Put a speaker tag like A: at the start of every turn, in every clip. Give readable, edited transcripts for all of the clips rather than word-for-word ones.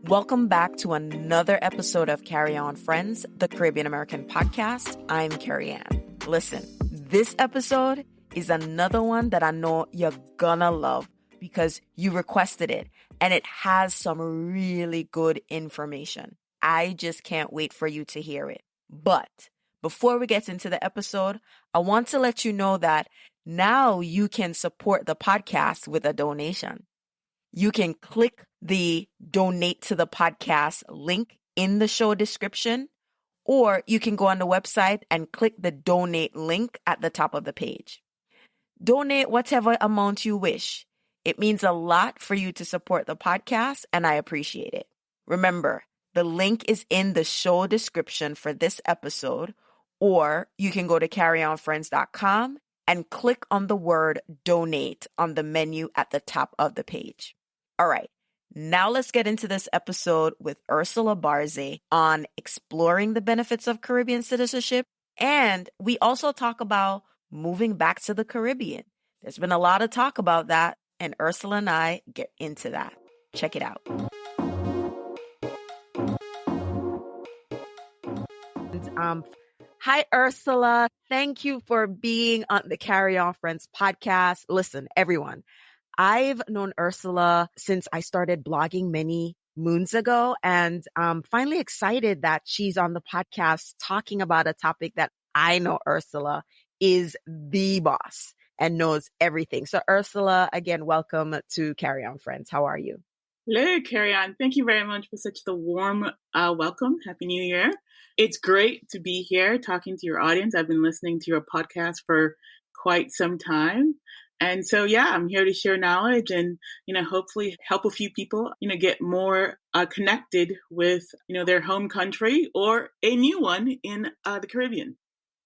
A: Welcome back to another episode of Carry On Friends, the Caribbean American podcast. I'm Carrie Ann. Listen, this episode is another one that I know you're gonna love because you requested it and it has some really good information. I just can't wait for you to hear it. But before we get into the episode, I want to let you know that now you can support the podcast with a donation. You can click the donate to the podcast link in the show description, or you can go on the website and click the donate link at the top of the page. Donate whatever amount you wish. It means a lot for you to support the podcast, and I appreciate it. Remember, the link is in the show description for this episode, or you can go to carryonfriends.com and click on the word donate on the menu at the top of the page. All right, now let's get into this episode with Ursula Barzey on exploring the benefits of Caribbean citizenship. And we also talk about moving back to the Caribbean. There's been a lot of talk about that, and Ursula and I get into that. Check it out. Hi, Ursula. Thank you for being on the Carry On Friends podcast. Listen, everyone. I've known Ursula since I started blogging many moons ago, and I'm finally excited that she's on the podcast talking about a topic that I know Ursula is the boss and knows everything. So Ursula, again, welcome to Carry On Friends. How are you?
B: Hello, Carry On. Thank you very much for such the warm welcome. Happy New Year. It's great to be here talking to your audience. I've been listening to your podcast for quite some time. And so, yeah, I'm here to share knowledge and, hopefully help a few people, get more connected with, their home country or a new one in the Caribbean.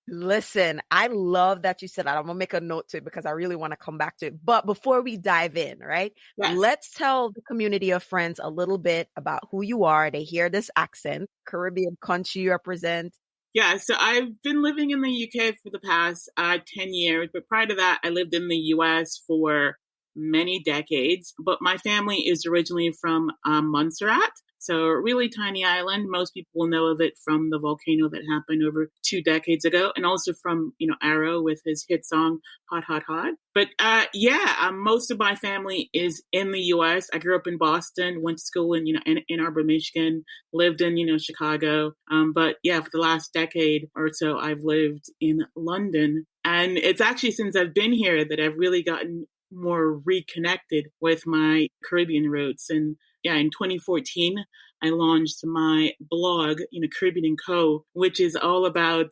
A: Listen, I love that you said that. I'm going to make a note to it because I really want to come back to it. But before we dive in, right,
B: Yes.
A: Let's tell the community of friends a little bit about who you are. They hear this accent, Caribbean country you represent.
B: Yeah, so I've been living in the UK for the past 10 years, but prior to that, I lived in the US for many decades. But my family is originally from Montserrat, so a really tiny island. Most people will know of it from the volcano that happened over 2 decades ago, and also from, Arrow with his hit song, Hot, Hot, Hot. But most of my family is in the US. I grew up in Boston, went to school in, Ann Arbor, Michigan, lived in, Chicago. But yeah, for the last decade or so, I've lived in London. And it's actually since I've been here that I've really gotten more reconnected with my Caribbean roots. And yeah, in 2014, I launched my blog, Caribbean & Co., which is all about,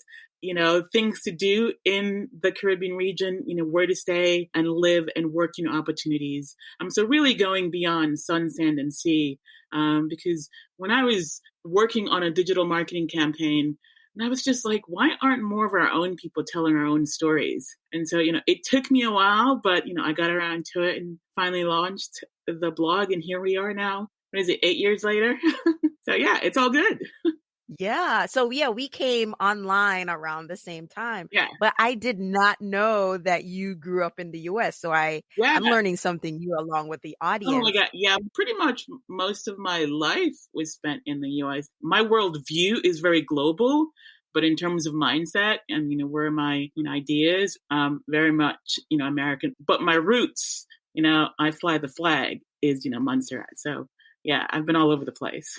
B: things to do in the Caribbean region, where to stay and live and work, opportunities. So really going beyond sun, sand, and sea, because when I was working on a digital marketing campaign, and I was just like, why aren't more of our own people telling our own stories? And so, it took me a while, but, I got around to it and finally launched the blog. And here we are now. What is it, 8 years later? So yeah, it's all good.
A: Yeah. So yeah, we came online around the same time.
B: Yeah.
A: But I did not know that you grew up in the US. So I'm learning something new along with the audience.
B: Oh my God. Yeah. Pretty much most of my life was spent in the US. My worldview is very global, but in terms of mindset and, where my ideas, very much, American, but my roots, I fly the flag is, Montserrat. So yeah, I've been all over the place.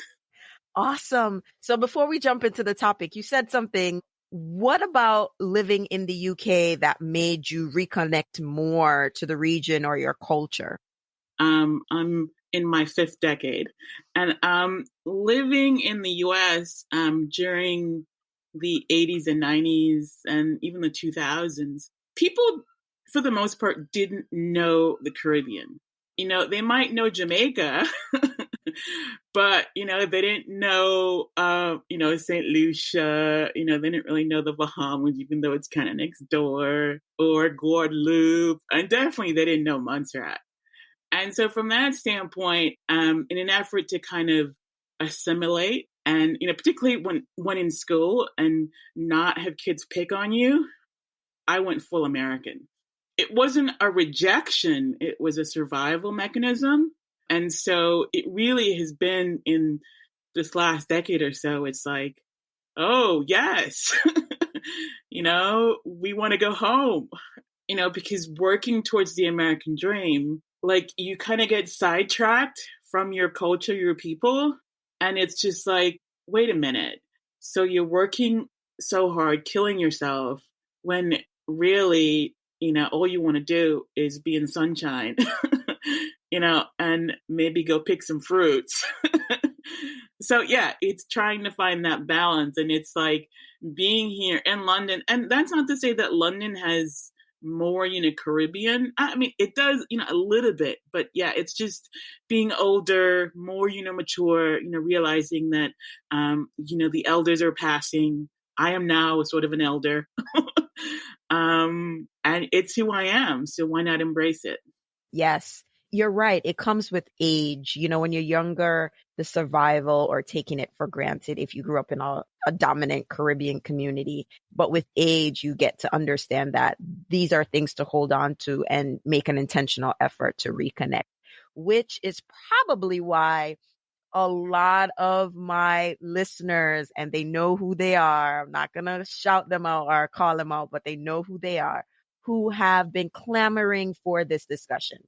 A: Awesome. So before we jump into the topic, you said something. What about living in the UK that made you reconnect more to the region or your culture?
B: I'm in my 5th decade, and living in the US during the 80s and 90s and even the 2000s, people, for the most part, didn't know the Caribbean. They might know Jamaica, but, they didn't know, St. Lucia, they didn't really know the Bahamas, even though it's kind of next door, or Guadeloupe, and definitely they didn't know Montserrat. And so from that standpoint, in an effort to kind of assimilate and, particularly when in school and not have kids pick on you, I went full American. It wasn't a rejection. It was a survival mechanism. And so it really has been in this last decade or so, it's like, oh, yes, we want to go home, because working towards the American dream, like you kind of get sidetracked from your culture, your people. And it's just like, wait a minute. So you're working so hard, killing yourself when really, all you want to do is be in sunshine, and maybe go pick some fruits. So yeah, it's trying to find that balance. And it's like being here in London. And that's not to say that London has more, Caribbean. I mean, it does, a little bit, but yeah, it's just being older, more, mature, realizing that, the elders are passing. I am now sort of an elder. And it's who I am. So why not embrace it?
A: Yes, you're right. It comes with age. When you're younger, the survival or taking it for granted if you grew up in a dominant Caribbean community. But with age, you get to understand that these are things to hold on to and make an intentional effort to reconnect, which is probably why a lot of my listeners, and they know who they are, I'm not going to shout them out or call them out, but they know who they are, who have been clamoring for this discussion.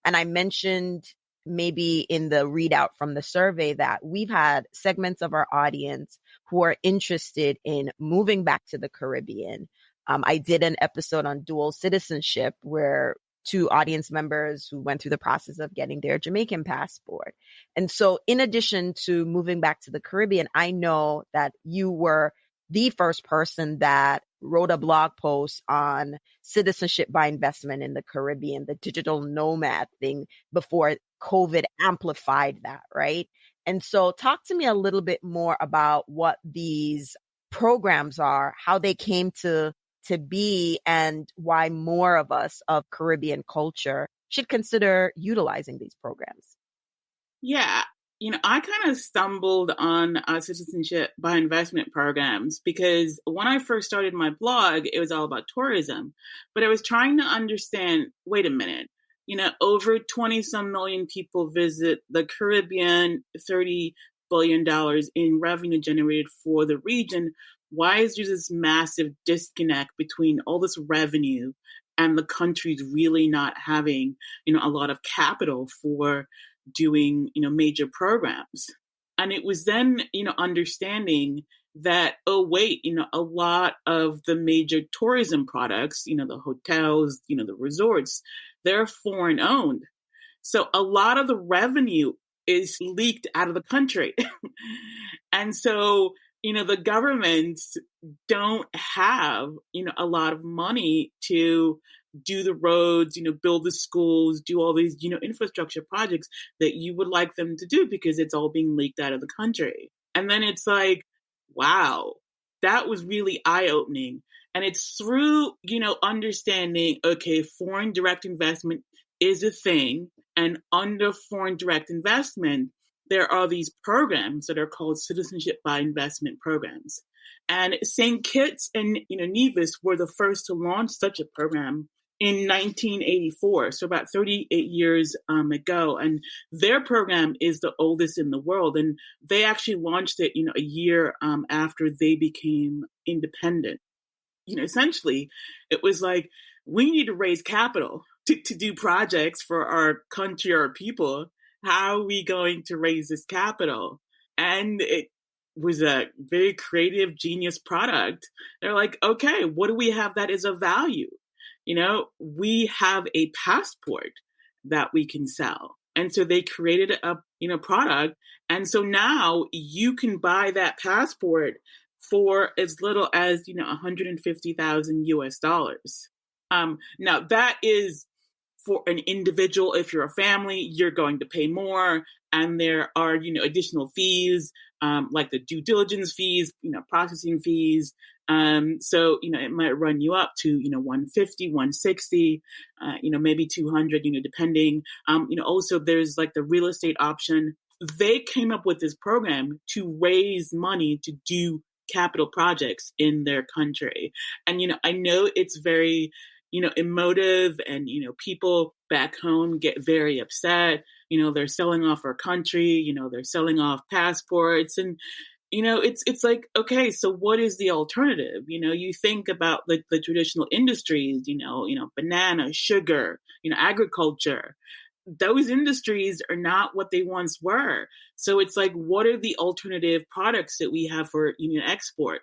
A: And I mentioned maybe in the readout from the survey that we've had segments of our audience who are interested in moving back to the Caribbean. I did an episode on dual citizenship where two audience members who went through the process of getting their Jamaican passport. And so in addition to moving back to the Caribbean, I know that you were the first person that wrote a blog post on citizenship by investment in the Caribbean, the digital nomad thing before COVID amplified that, right? And so talk to me a little bit more about what these programs are, how they came to be, and why more of us of Caribbean culture should consider utilizing these programs.
B: Yeah. I kind of stumbled on citizenship by investment programs because when I first started my blog, it was all about tourism. But I was trying to understand, wait a minute, over 20 some million people visit the Caribbean, $30 billion in revenue generated for the region. Why is there this massive disconnect between all this revenue and the country's really not having, a lot of capital for doing, major programs? And it was then, understanding that, oh, wait, a lot of the major tourism products, the hotels, the resorts, they're foreign owned. So a lot of the revenue is leaked out of the country. And so, the governments don't have, a lot of money to do the roads, build the schools, do all these, infrastructure projects that you would like them to do because it's all being leaked out of the country. And then it's like, wow, that was really eye-opening. And it's through, understanding, okay, foreign direct investment is a thing. And under foreign direct investment, there are these programs that are called citizenship by investment programs. And St. Kitts and Nevis were the first to launch such a program in 1984, so about 38 years ago. And their program is the oldest in the world. And they actually launched it, a year after they became independent. Essentially, it was like, we need to raise capital to do projects for our country, our people. How are we going to raise this capital? And it was a very creative, genius product. They're like, okay, what do we have that is of value? We have a passport that we can sell. And so they created a, product. And so now you can buy that passport for as little as, 150,000 US dollars. Now that is for an individual. If you're a family, you're going to pay more. And there are, additional fees, like the due diligence fees, processing fees. So, it might run you up to, 150, 160, maybe 200, depending. Also there's like the real estate option. They came up with this program to raise money to do capital projects in their country. And, I know it's very, emotive, and, people back home get very upset. They're selling off our country, they're selling off passports, and, it's like, okay, so what is the alternative? You think about the traditional industries, banana, sugar, agriculture. Those industries are not what they once were. So it's like, what are the alternative products that we have for export?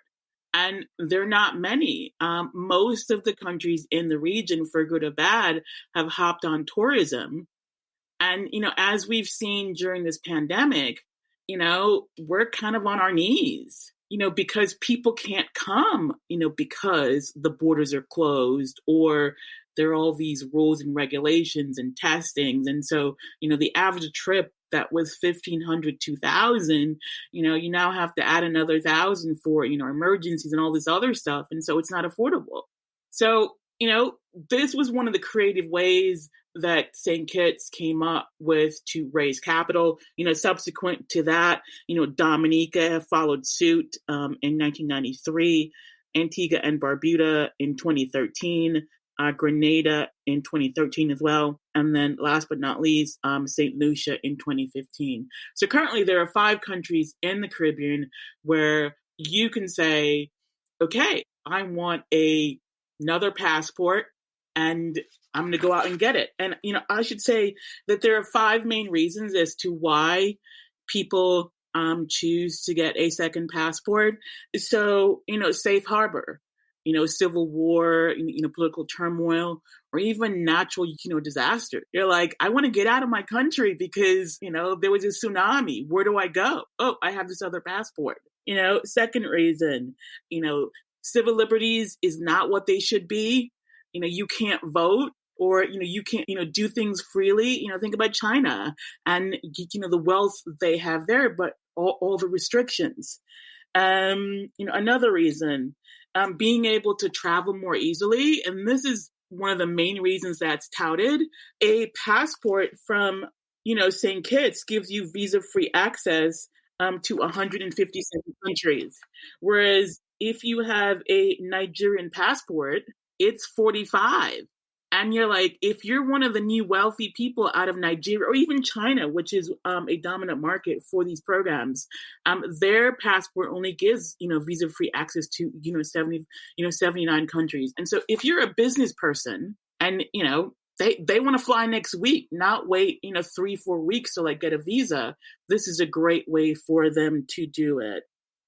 B: And they're not many. Most of the countries in the region, for good or bad, have hopped on tourism. And, as we've seen during this pandemic, we're kind of on our knees, because people can't come, because the borders are closed, or there are all these rules and regulations and testings. And so, the average trip that was 1,500, 2,000, you now have to add another 1,000 for, emergencies and all this other stuff. And so it's not affordable. So, this was one of the creative ways that St. Kitts came up with to raise capital. Subsequent to that, Dominica followed suit in 1993, Antigua and Barbuda in 2013, Grenada in 2013 as well. And then last but not least, St. Lucia in 2015. So currently there are 5 countries in the Caribbean where you can say, okay, I want another passport and I'm going to go out and get it. And, I should say that there are 5 main reasons as to why people choose to get a second passport. So, safe harbor, civil war, political turmoil, or even natural, disaster. You're like, I want to get out of my country because, there was a tsunami. Where do I go? Oh, I have this other passport. Second reason, civil liberties is not what they should be. You can't vote, or, you can't, do things freely. Think about China and, the wealth they have there, but all the restrictions. Another reason, being able to travel more easily. And this is one of the main reasons that's touted. A passport from, St. Kitts gives you visa-free access to 157 countries. Whereas if you have a Nigerian passport, it's 45. And you're like, if you're one of the new wealthy people out of Nigeria or even China, which is a dominant market for these programs, their passport only gives, visa-free access to, 79 countries. And so if you're a business person and, they want to fly next week, not wait, 3-4 weeks to get a visa, this is a great way for them to do it.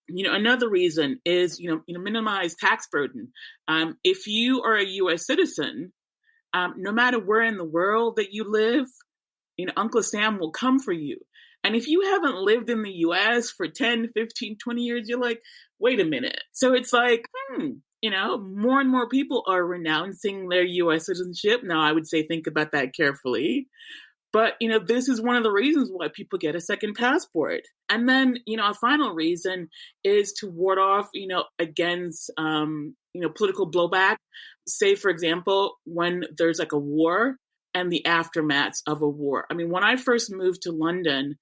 B: Another reason is, minimize tax burden. If you are a U.S. citizen, no matter where in the world that you live, Uncle Sam will come for you. And if you haven't lived in the U.S. for 10, 15, 20 years, you're like, wait a minute. So it's like, more and more people are renouncing their U.S. citizenship. Now, I would say think about that carefully. But, this is one of the reasons why people get a second passport. And then, a final reason is to ward off, against, political blowback. Say, for example, when there's a war and the aftermaths of a war. I mean, when I first moved to London,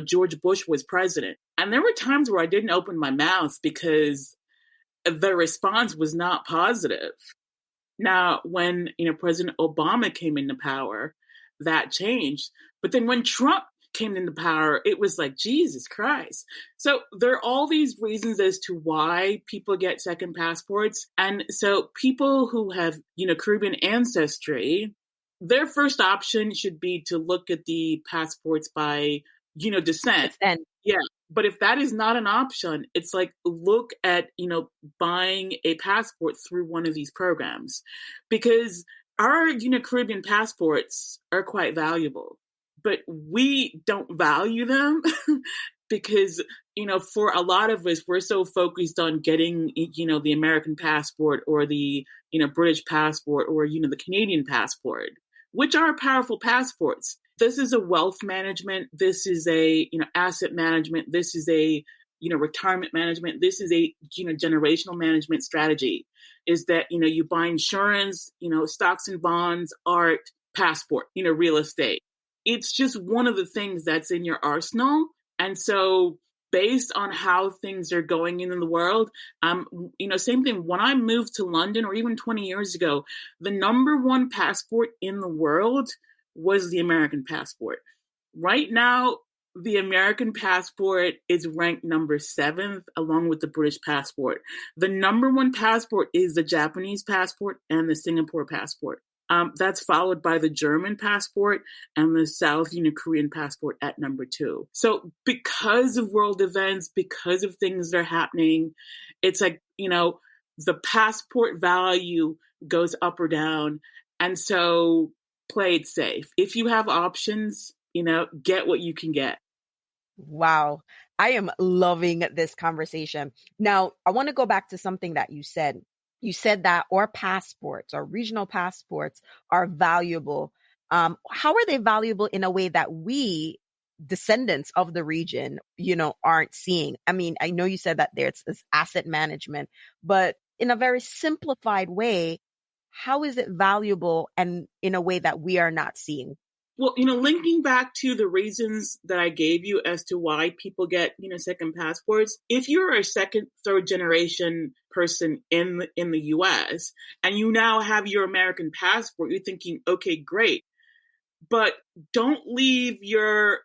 B: George Bush was president. And there were times where I didn't open my mouth because the response was not positive. Now, when, President Obama came into power, that changed. But then when Trump came into power, it was like, Jesus Christ. So there are all these reasons as to why people get second passports. And so people who have, Caribbean ancestry, their first option should be to look at the passports by, descent. Yeah. But if that is not an option, it's like, look at, buying a passport through one of these programs, because our, Caribbean passports are quite valuable, but we don't value them because, for a lot of us, we're so focused on getting, the American passport or the, British passport or, the Canadian passport, which are powerful passports. This is a wealth management. This is a, asset management. This is a, retirement management. This is a, generational management strategy. Is that, you buy insurance, stocks and bonds, art, passport, real estate. It's just one of the things that's in your arsenal. And so based on how things are going in the world, same thing. When I moved to London, or even 20 years ago, the number one passport in the world was the American passport. Right now, the American passport is ranked number 7th, along with the British passport. The number one passport is the Japanese passport and the Singapore passport. That's followed by the German passport and the South Korean passport at number 2. So because of world events, because of things that are happening, it's like, the passport value goes up or down. And so play it safe. If you have options, get what you can get.
A: Wow. I am loving this conversation. Now, I want to go back to something that you said. You said that our passports, our regional passports, are valuable. How are they valuable in a way that we, descendants of the region, aren't seeing? I mean, I know you said that there's this asset management, but in a very simplified way, how is it valuable and in a way that we are not seeing?
B: Well, linking back to the reasons that I gave you as to why people get, second passports, if you're a second, third generation person in the US and you now have your American passport, you're thinking, okay, great. But don't leave your,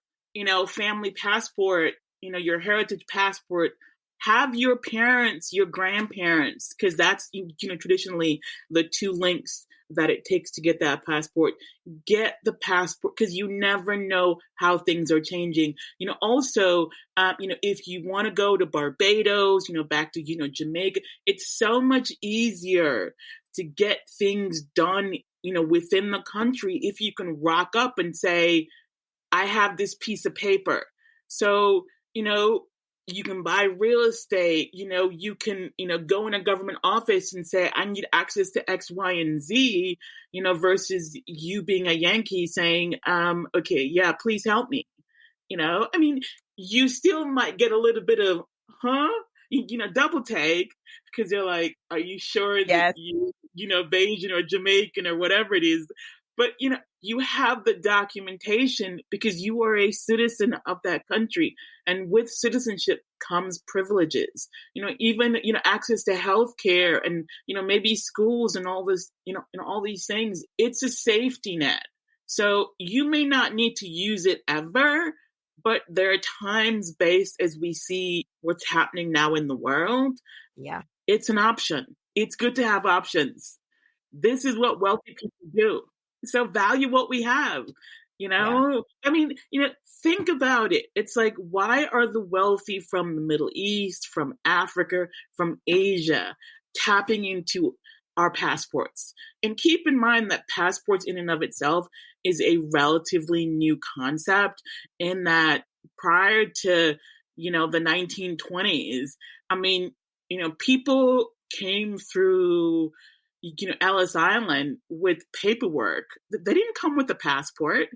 B: family passport, your heritage passport. Have your parents, your grandparents, because that's, traditionally the two links that it takes to get that passport. Get the passport, because you never know how things are changing. Also, if you want to go to Barbados, back to, Jamaica, it's so much easier to get things done, within the country if you can rock up and say, I have this piece of paper. So, you can buy real estate, you can, go in a government office and say, I need access to X, Y, and Z, versus you being a Yankee saying, okay, yeah, please help me. You still might get a little bit of, double take, because they're like, are you sure that
A: Yes.
B: Bayesian or Jamaican or whatever it is? But, you have the documentation because you are a citizen of that country. And with citizenship comes privileges, even, access to healthcare and, maybe schools and all this, and all these things. It's a safety net. So you may not need to use it ever, but there are times, based as we see what's happening now in the world.
A: Yeah.
B: It's an option. It's good to have options. This is what wealthy people do. So value what we have,
A: Yeah.
B: I mean, think about it. It's like, why are the wealthy from the Middle East, from Africa, from Asia tapping into our passports? And keep in mind that passports in and of itself is a relatively new concept, in that prior to, the 1920s, I mean, people came through Ellis Island with paperwork. They didn't come with a passport.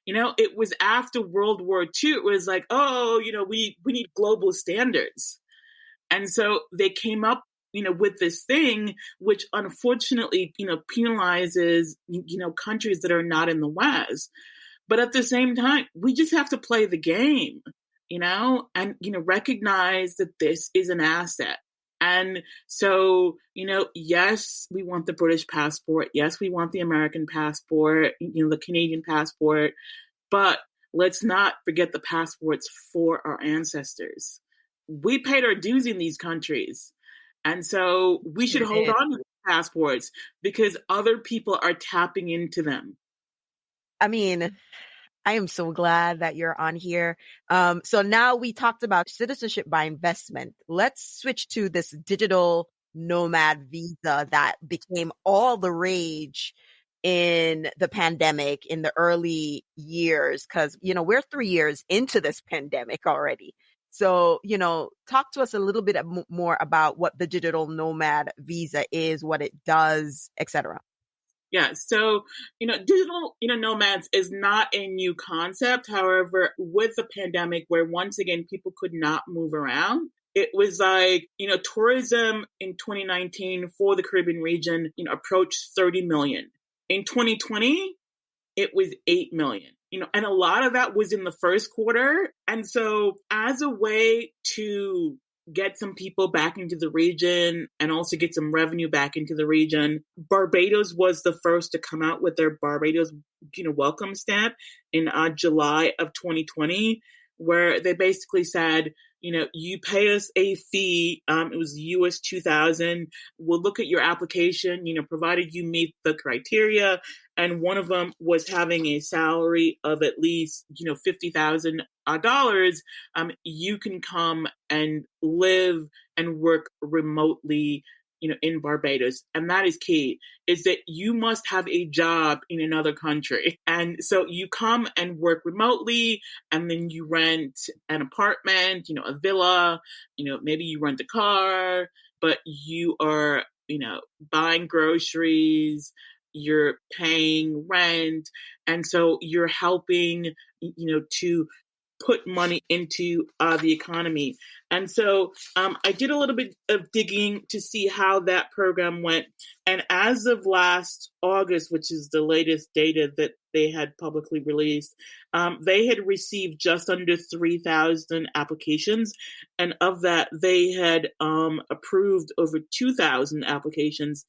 B: It was after World War II. It was like, oh, we need global standards. And so they came up, with this thing, which unfortunately, penalizes, countries that are not in the West. But at the same time, we just have to play the game, and, recognize that this is an asset. And so, yes, we want the British passport. Yes, we want the American passport, the Canadian passport. But let's not forget the passports for our ancestors. We paid our dues in these countries. And so we should hold on to the passports because other people are tapping into them.
A: I mean, I am so glad that you're on here. So now we talked about citizenship by investment. Let's switch to this digital nomad visa that became all the rage in the pandemic in the early years, because, we're 3 years into this pandemic already. So, talk to us a little bit more about what the digital nomad visa is, what it does, etc.
B: Yeah, so, digital, nomads is not a new concept. However, with the pandemic, where once again, people could not move around, it was like, tourism in 2019 for the Caribbean region, approached 30 million. In 2020, it was 8 million. and a lot of that was in the first quarter. And so as a way to get some people back into the region and also get some revenue back into the region, Barbados was the first to come out with their Barbados, welcome stamp in July of 2020, where they basically said, you pay us a fee. It was US 2000. We'll look at your application, provided you meet the criteria. And one of them was having a salary of at least, $50,000. You can come and live and work remotely, in Barbados. And that is key, is that you must have a job in another country. And so you come and work remotely, and then you rent an apartment, a villa, maybe you rent a car, but you are, buying groceries, you're paying rent. And so you're helping, to put money into the economy. And so I did a little bit of digging to see how that program went. And as of last August, which is the latest data that they had publicly released, they had received just under 3,000 applications. And of that, they had approved over 2,000 applications.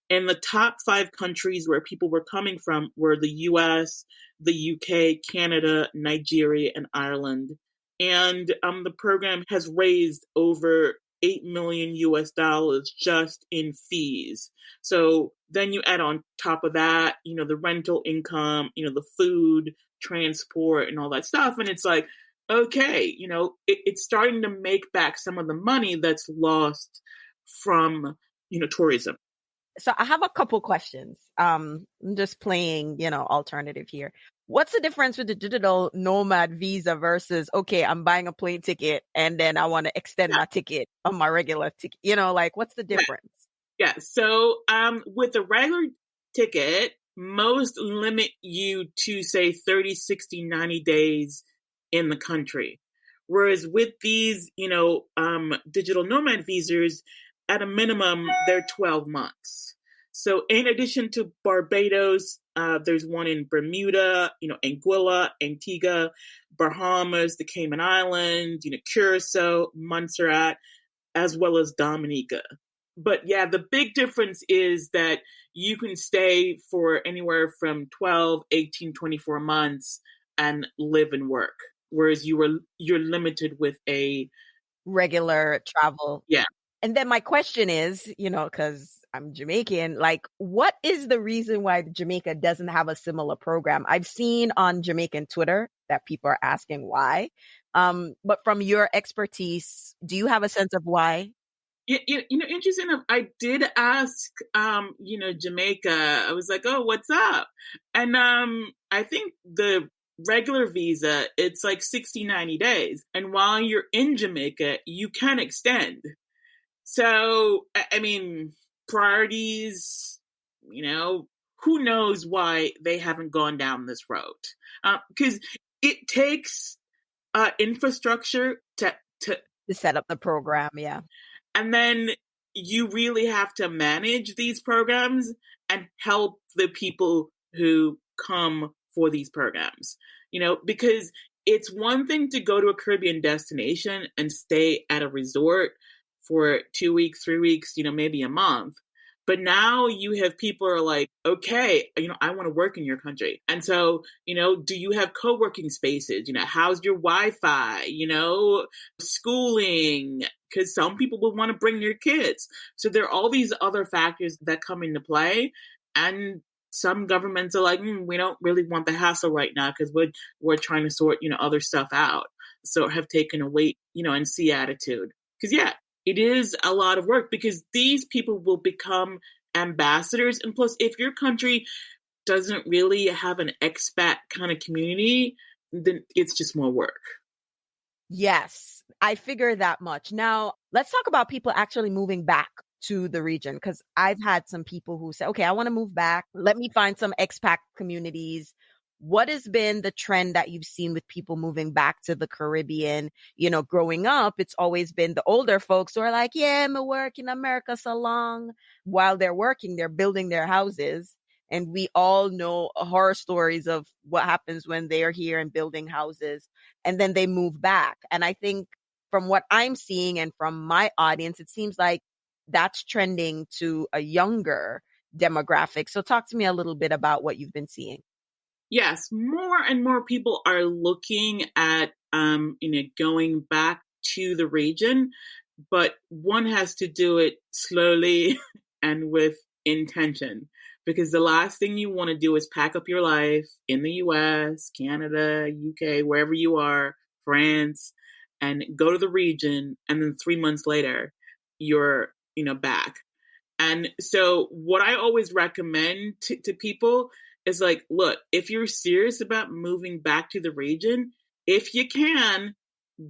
B: And the top 5 countries where people were coming from were the US, the UK, Canada, Nigeria, and Ireland. And the program has raised over $8 million just in fees. So then you add on top of that, the rental income, the food, transport, and all that stuff. And it's like, okay, it's starting to make back some of the money that's lost from, tourism.
A: So I have a couple questions. I'm just playing, alternative here. What's the difference with the digital nomad visa versus, okay, I'm buying a plane ticket and then I want to extend my ticket on my regular ticket? What's the difference?
B: Yeah. So with a regular ticket, most limit you to say 30, 60, 90 days in the country. Whereas with these, digital nomad visas, at a minimum, they're 12 months. So in addition to Barbados, there's one in Bermuda, Anguilla, Antigua, Bahamas, the Cayman Islands, Curacao, Montserrat, as well as Dominica. But yeah, the big difference is that you can stay for anywhere from 12, 18, 24 months and live and work. Whereas you're limited with a
A: regular travel.
B: Yeah.
A: And then my question is, because I'm Jamaican, what is the reason why Jamaica doesn't have a similar program? I've seen on Jamaican Twitter that people are asking why. But from your expertise, do you have a sense of why?
B: Interesting enough, I did ask, Jamaica. I was like, oh, what's up? And I think the regular visa, it's like 60, 90 days. And while you're in Jamaica, you can extend. So, I mean, priorities, who knows why they haven't gone down this road? Because it takes infrastructure to
A: set up the program, yeah.
B: And then you really have to manage these programs and help the people who come for these programs, because it's one thing to go to a Caribbean destination and stay at a resort for 2 weeks, 3 weeks, maybe a month. But now you have people are like, okay, I want to work in your country. And so, do you have co-working spaces? How's your Wi-Fi? Schooling, because some people will want to bring their kids. So there are all these other factors that come into play. And some governments are like, we don't really want the hassle right now because we're trying to sort, other stuff out. So have taken a wait, and see attitude. Because it is a lot of work because these people will become ambassadors. And plus, if your country doesn't really have an expat kind of community, then it's just more work.
A: Yes, I figure that much. Now, let's talk about people actually moving back to the region, because I've had some people who say, okay, I want to move back. Let me find some expat communities. What has been the trend that you've seen with people moving back to the Caribbean? Growing up, it's always been the older folks who are like, yeah, I'm working in America so long. While they're working, they're building their houses. And we all know horror stories of what happens when they're here and building houses and then they move back. And I think from what I'm seeing and from my audience, it seems like that's trending to a younger demographic. So talk to me a little bit about what you've been seeing.
B: Yes, more and more people are looking at going back to the region, but one has to do it slowly and with intention, because the last thing you want to do is pack up your life in the US, Canada, UK, wherever you are, France, and go to the region, and then 3 months later you're back. And so what I always recommend to people is like, look, if you're serious about moving back to the region, if you can,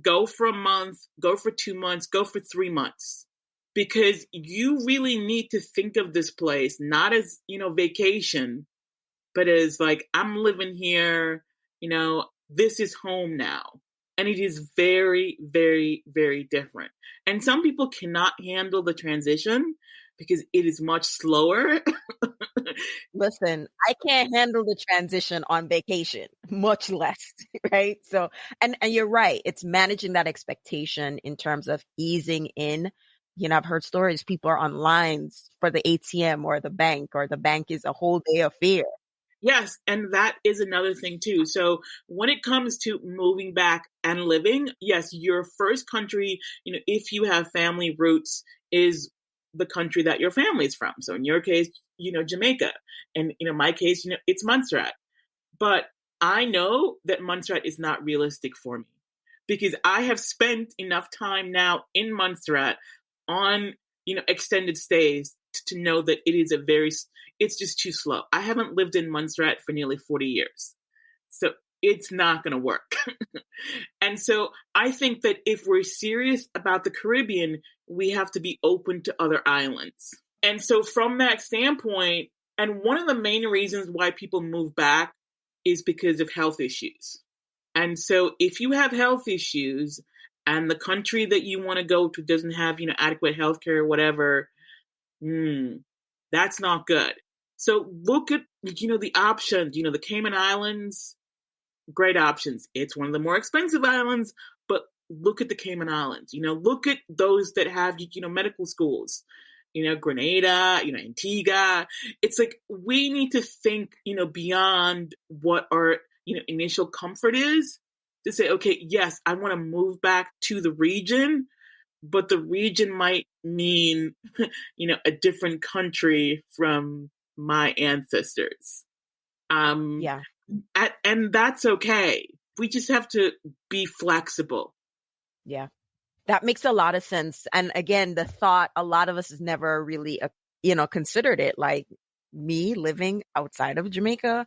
B: go for a month, go for 2 months, go for 3 months, because you really need to think of this place not as, vacation, but as like, I'm living here, this is home now. And it is very, very, very different. And some people cannot handle the transition because it is much slower.
A: Listen, I can't handle the transition on vacation, much less, right? So, and you're right. It's managing that expectation in terms of easing in. I've heard stories, people are on lines for the ATM or the bank is a whole day affair.
B: Yes, and that is another thing too. So when it comes to moving back and living, yes, your first country, if you have family roots, is the country that your family is from. So in your case, Jamaica. And my case, it's Montserrat. But I know that Montserrat is not realistic for me, because I have spent enough time now in Montserrat on, extended stays to know that it's just too slow. I haven't lived in Montserrat for nearly 40 years. So it's not going to work. And so I think that if we're serious about the Caribbean, we have to be open to other islands. And so from that standpoint, and one of the main reasons why people move back is because of health issues. And so if you have health issues and the country that you want to go to doesn't have, adequate health care or whatever, that's not good. So look at, the options, the Cayman Islands, great options. It's one of the more expensive islands, but look at the Cayman Islands, look at those that have, medical schools, Grenada, Antigua. It's like, we need to think, beyond what our, initial comfort is, to say, okay, yes, I want to move back to the region, but the region might mean, a different country from my ancestors.
A: Yeah.
B: And that's okay. We just have to be flexible.
A: Yeah. That makes a lot of sense. And again, the thought, a lot of us has never really, considered it, like me living outside of Jamaica,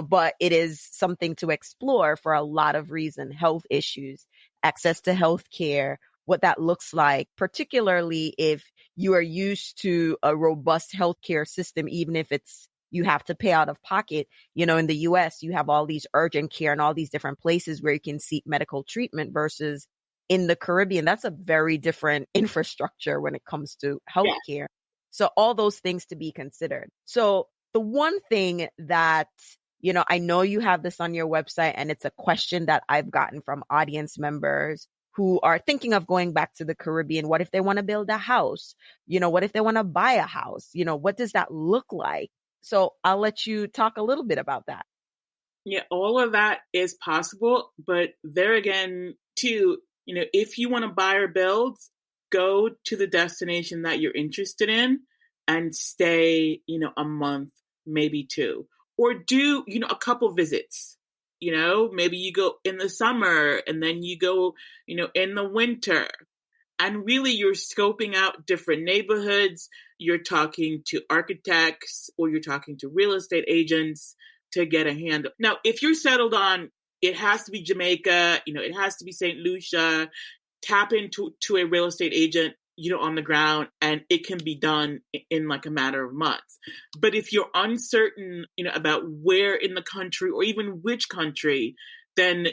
A: but it is something to explore for a lot of reasons: health issues, access to health care, what that looks like, particularly if you are used to a robust healthcare system, even if you have to pay out of pocket. In the US, you have all these urgent care and all these different places where you can seek medical treatment, versus in the Caribbean, that's a very different infrastructure when it comes to healthcare. Yeah. So all those things to be considered. So the one thing that, I know you have this on your website, and it's a question that I've gotten from audience members who are thinking of going back to the Caribbean. What if they want to build a house? What if they want to buy a house? What does that look like? So I'll let you talk a little bit about that.
B: Yeah, all of that is possible. But there again, too, if you want to buy or build, go to the destination that you're interested in and stay, a month, maybe two, or do, a couple visits. Maybe you go in the summer and then you go, in the winter. And really, you're scoping out different neighborhoods. You're talking to architects or you're talking to real estate agents to get a handle. Now, if you're settled on, it has to be Jamaica, it has to be St. Lucia, tap into a real estate agent, on the ground, and it can be done in like a matter of months. But if you're uncertain, about where in the country or even which country, then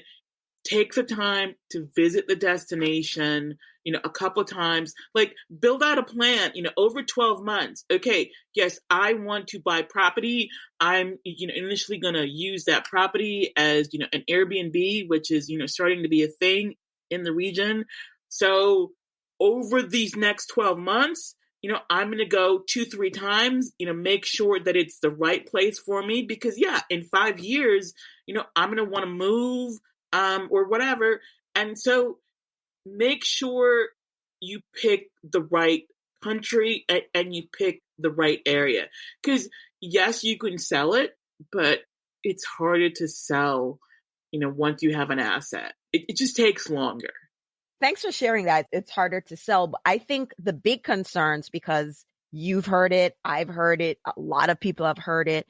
B: take the time to visit the destination, a couple of times, like build out a plan, over 12 months. Okay, yes, I want to buy property. I'm, initially going to use that property as, an Airbnb, which is, starting to be a thing in the region. So over these next 12 months, I'm going to go 2-3 times, make sure that it's the right place for me because in 5 years, I'm going to want to move, or whatever. And so make sure you pick the right country and you pick the right area. Because yes, you can sell it, but it's harder to sell, once you have an asset. It just takes longer.
A: Thanks for sharing that. It's harder to sell. But I think the big concerns, because you've heard it, I've heard it, a lot of people have heard it,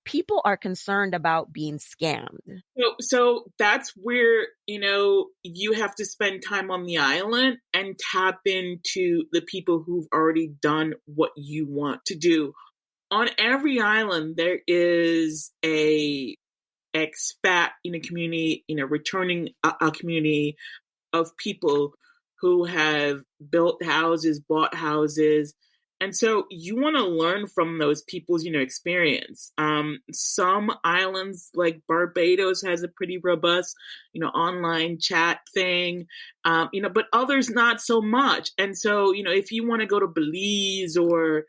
A: people are concerned about being scammed.
B: So that's where, you have to spend time on the island and tap into the people who've already done what you want to do. On every island, there is a expat community, returning a community of people who have built houses, bought houses. And so you want to learn from those people's, experience. Some islands like Barbados has a pretty robust, online chat thing, but others not so much. And so, if you want to go to Belize or,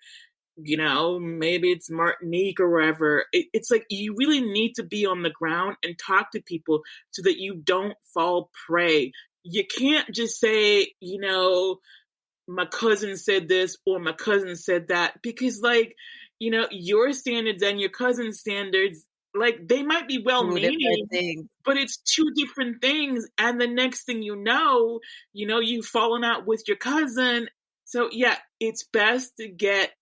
B: maybe it's Martinique or wherever, it's like you really need to be on the ground and talk to people so that you don't fall prey. You can't just say, my cousin said this or my cousin said that, because your standards and your cousin's standards, they might be well-meaning, but it's two different things. And the next thing you've fallen out with your cousin. So it's best to get,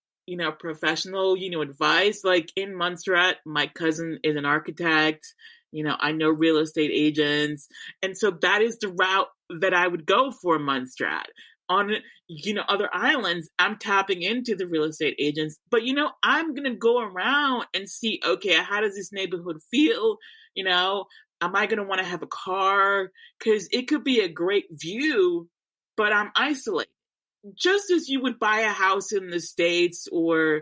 B: professional, advice. Like in Montserrat, my cousin is an architect. I know real estate agents. And so that is the route that I would go for Montserrat. On, other islands, I'm tapping into the real estate agents. But, I'm going to go around and see, okay, how does this neighborhood feel? Am I going to want to have a car? Because it could be a great view, but I'm isolated. Just as you would buy a house in the States or,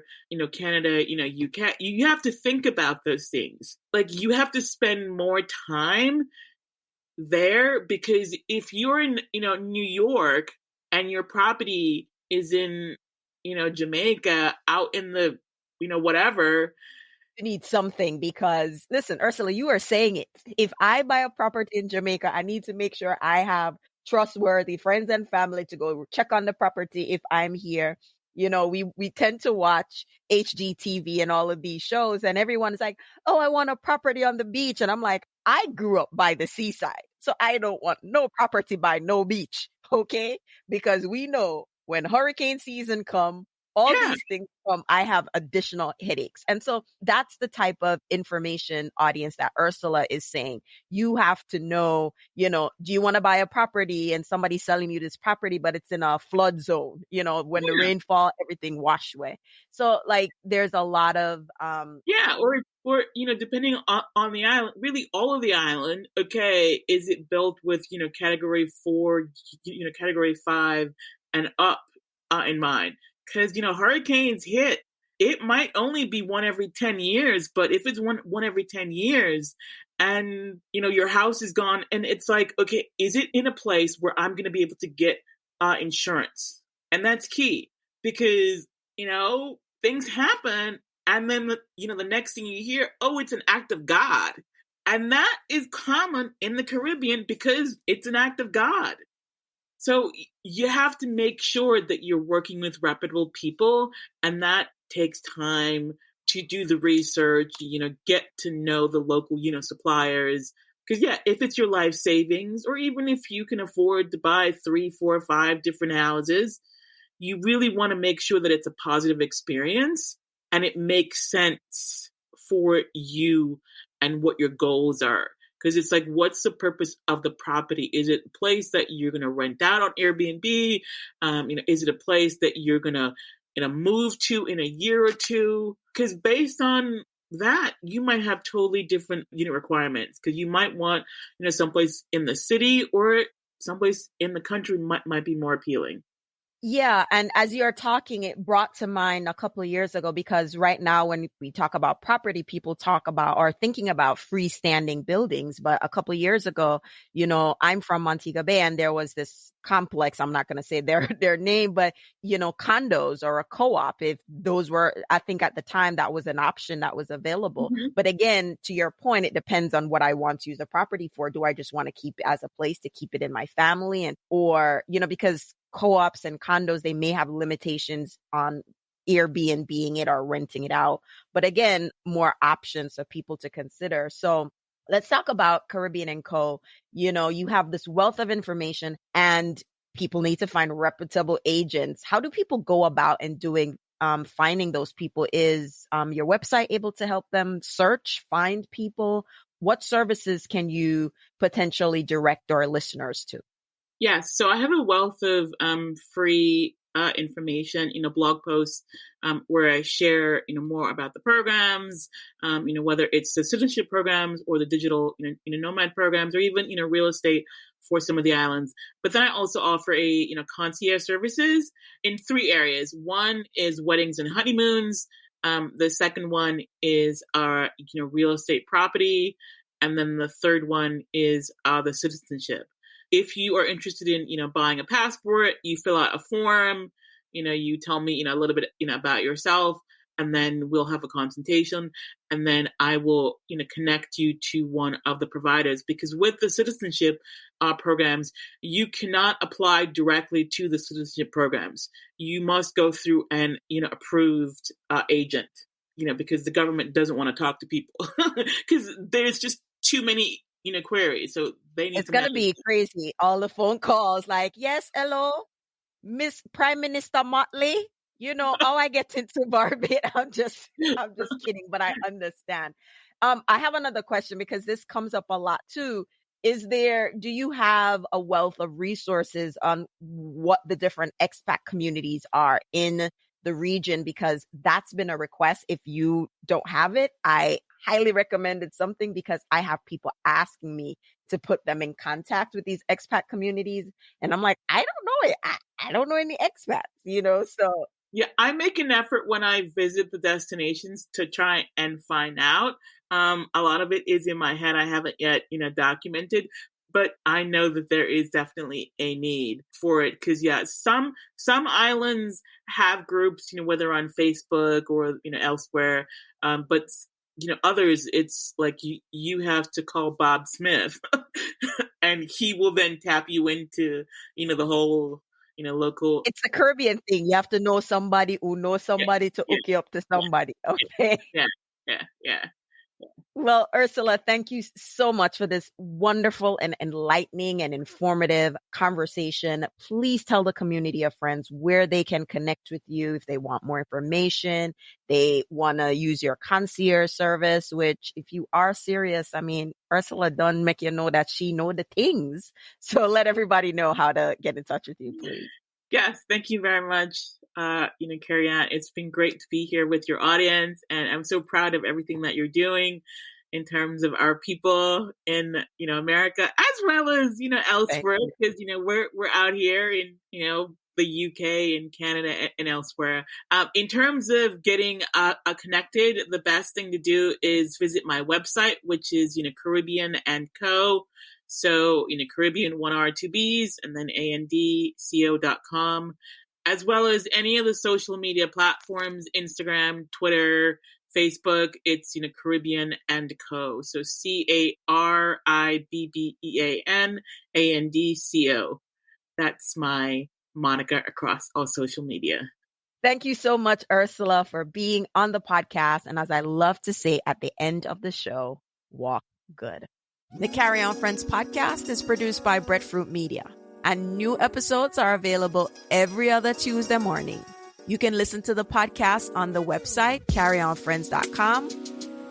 B: Canada, UK, you have to think about those things. You have to spend more time there, because if you're in, New York and your property is in, Jamaica, out in the, whatever.
A: You need something, because listen, Ursula, you are saying it. If I buy a property in Jamaica, I need to make sure I have trustworthy friends and family to go check on the property if I'm here. We tend to watch HGTV and all of these shows, and everyone's like, oh, I want a property on the beach. And I'm like, I grew up by the seaside, so I don't want no property by no beach. Okay. Because we know when hurricane season come, all these things come, I have additional headaches. And so that's the type of information, audience, that Ursula is saying. You have to know, do you want to buy a property and somebody's selling you this property, but it's in a flood zone, when the rainfall, everything washed away. So there's a lot of,
B: or, depending on the island, really all of the island. Okay. Is it built with, category 4, category 5 and up in mind? Because, hurricanes hit, it might only be one every 10 years, but if it's one every 10 years and, your house is gone, and it's like, okay, is it in a place where I'm going to be able to get insurance? And that's key, because, things happen. And then, the next thing you hear, oh, it's an act of God. And that is common in the Caribbean because it's an act of God. So you have to make sure that you're working with reputable people, and that takes time to do the research, get to know the local, suppliers. Because if it's your life savings, or even if you can afford to buy 3, 4, 5 different houses, you really want to make sure that it's a positive experience and it makes sense for you and what your goals are. Because it's like, what's the purpose of the property? Is it a place that you're going to rent out on Airbnb? Is it a place that you're going to, move to in a year or two? Because based on that, you might have totally different unit requirements, because you might want, someplace in the city, or someplace in the country might be more appealing.
A: Yeah. And as you're talking, it brought to mind a couple of years ago, because right now when we talk about property, people talk about or thinking about freestanding buildings. But a couple of years ago, I'm from Montego Bay, and there was this complex. I'm not going to say their name, but, condos or a co-op, if those were, I think at the time that was an option that was available.
B: Mm-hmm.
A: But again, to your point, it depends on what I want to use the property for. Do I just want to keep it as a place to keep it in my family, or, because co-ops and condos, they may have limitations on Airbnb-ing it or renting it out. But again, more options for people to consider. So let's talk about Caribbean & Co. You have this wealth of information, and people need to find reputable agents. How do people go about and doing finding those people? Is your website able to help them search, find people? What services can you potentially direct our listeners to?
B: Yes, so I have a wealth of free information, blog posts where I share, more about the programs, whether it's the citizenship programs or the digital, Nomad programs, or even, real estate for some of the islands. But then I also offer concierge services in 3 areas. One is weddings and honeymoons. The second one is, real estate property. And then the third one is the citizenship. If you are interested in, buying a passport, you fill out a form, you tell me, a little bit, about yourself, and then we'll have a consultation, and then I will, connect you to one of the providers, because with the citizenship programs, you cannot apply directly to the citizenship programs. You must go through an, approved agent, because the government doesn't want to talk to people because there's just too many queries. So they need
A: it's going to be crazy. All the phone calls like, yes, hello, Miss Prime Minister Motley. How I get into Barbados. I'm just kidding, but I understand. I have another question, because this comes up a lot too. Do you have a wealth of resources on what the different expat communities are in the region? Because that's been a request. If you don't have it, I highly recommend it something, because I have people asking me to put them in contact with these expat communities. And I'm like, I don't know it. I don't know any expats, so.
B: Yeah, I make an effort when I visit the destinations to try and find out. A lot of it is in my head. I haven't yet, documented, but I know that there is definitely a need for it. Because some islands have groups, whether on Facebook or elsewhere, but others, it's like you have to call Bob Smith, and he will then tap you into the whole local.
A: It's a Caribbean thing. You have to know somebody who knows somebody to hook you up to somebody. Okay.
B: Yeah.
A: Well, Ursula, thank you so much for this wonderful and enlightening and informative conversation. Please tell the community of friends where they can connect with you if they want more information, they want to use your concierge service, which if you are serious, Ursula done make you know that she know the things. So let everybody know how to get in touch with you, please.
B: Yes, thank you very much, Carrie Ann. It's been great to be here with your audience, and I'm so proud of everything that you're doing in terms of our people in, America, as well as, elsewhere, because, we're out here in, the UK and Canada and elsewhere. In terms of getting connected, the best thing to do is visit my website, which is, Caribbean & Co. So, Caribbean, 1R, 2 Bs, and then ANDCO.com, as well as any of the social media platforms, Instagram, Twitter, Facebook. It's, Caribbean & Co. So CARIBBEAN ANDCO. That's my moniker across all social media.
A: Thank you so much, Ursula, for being on the podcast. And as I love to say at the end of the show, walk good. The Carry On Friends podcast is produced by Breadfruit Media, and new episodes are available every other Tuesday morning. You can listen to the podcast on the website, carryonfriends.com,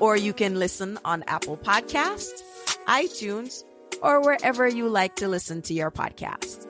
A: or you can listen on Apple Podcasts, iTunes, or wherever you like to listen to your podcasts.